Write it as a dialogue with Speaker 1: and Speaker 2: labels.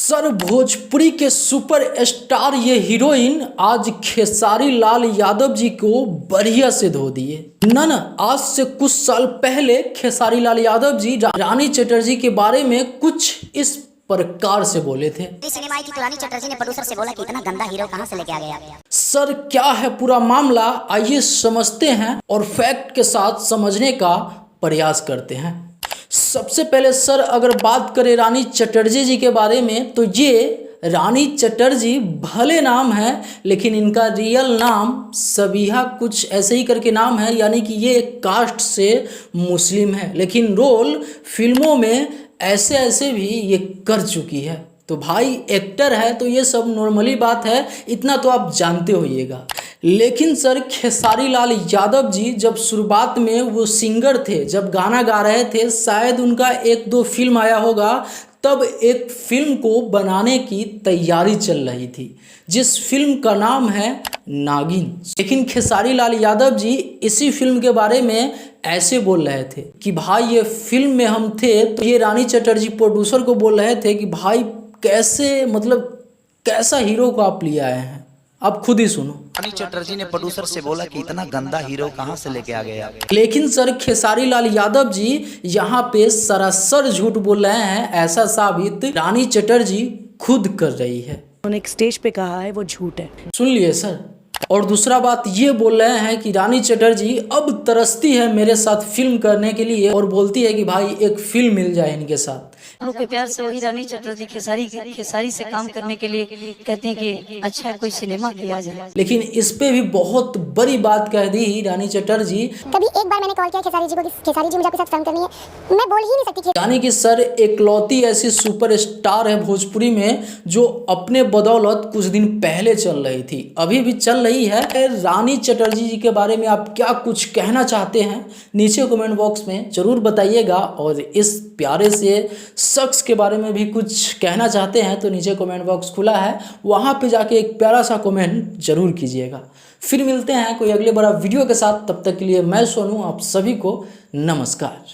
Speaker 1: Sir Bhojpuri के super star ये heroine आज खेसारी लाल यादव जी को बढ़िया से धो दिए। ना आज से कुछ साल पहले खेसारी लाल यादव जी रानी चटर्जी के बारे में कुछ इस प्रकार से बोले थे।
Speaker 2: सिनेमा की रानी चटर्जी ने प्रोड्यूसर से बोला कि इतना गंदा हीरो कहां से लेके आ गया।
Speaker 1: सर क्या है पूरा मामला, आइए समझते हैं और फैक्ट के साथ समझने का प्रयास करते हैं। सबसे पहले सर अगर बात करें रानी चटर्जी जी के बारे में, तो ये रानी चटर्जी भले नाम है लेकिन इनका रियल नाम सबीहा कुछ ऐसे ही करके नाम है, यानी कि ये कास्ट से मुस्लिम है लेकिन रोल फिल्मों में ऐसे ऐसे भी ये कर चुकी है। तो भाई एक्टर है तो ये सब नॉर्मली बात है, इतना तो आप जानते होइएगा। लेकिन सर खेसारी लाल यादव जी जब शुरुआत में वो सिंगर थे, जब गाना गा रहे थे, शायद उनका एक दो फिल्म आया होगा, तब एक फिल्म को बनाने की तैयारी चल रही थी जिस फिल्म का नाम है नागिन। लेकिन खेसारी लाल यादव जी इसी फिल्म के बारे में ऐसे बोल रहे थे कि भाई ये फिल्म में हम थे, तो ये रानी चटर्जी प्रोड्यूसर को बोल रहे थे कि भाई कैसे, मतलब कैसा हीरो को आप लिए आए हैं, आप खुद ही सुनो।
Speaker 3: रानी चटर्जी ने प्रोड्यूसर से बोला कि इतना गंदा हीरो कहां से लेके आ गया।
Speaker 1: लेकिन सर खेसारी लाल यादव जी यहाँ पे सरासर झूठ बोल रहे हैं, ऐसा साबित रानी चटर्जी खुद कर रही है।
Speaker 4: उन्होंने एक स्टेज पे कहा है वो झूठ है,
Speaker 1: सुन लिए सर। और दूसरा बात ये बोल रहे हैं कि रानी चटर्जी अब तरसती है मेरे साथ फिल्म करने के लिए और बोलती है कि भाई एक फिल्म मिल जाए इनके साथ।
Speaker 5: के प्यार से वही रानी चटर्जी खेसारी से काम करने के लिए कहते हैं कि अच्छा है कोई सिनेमा किया जाए।
Speaker 1: लेकिन इस पे भी बहुत बड़ी बात कह दी रानी चटर्जी।
Speaker 2: कभी एक बार मैंने कॉल किया खेसारी जी को कि खेसारी जी मुझे आपके साथ काम करनी है, मैं बोल ही नहीं सकती।
Speaker 1: यानी कि सर एकलौती ऐसी सुपर स्टार है भोजपुरी में जो अपने बदौलत कुछ दिन पहले चल रही थी, अभी भी चल रही है। रानी चटर्जी जी के बारे में आप क्या कुछ कहना चाहते हैं नीचे कमेंट बॉक्स में जरूर बताइएगा, और इस प्यारे से शख्स के बारे में भी कुछ कहना चाहते हैं तो नीचे कमेंट बॉक्स खुला है, वहाँ पे जाके एक प्यारा सा कमेंट जरूर कीजिएगा। फिर मिलते हैं कोई अगले बड़ा वीडियो के साथ, तब तक के लिए मैं सोनू आप सभी को नमस्कार।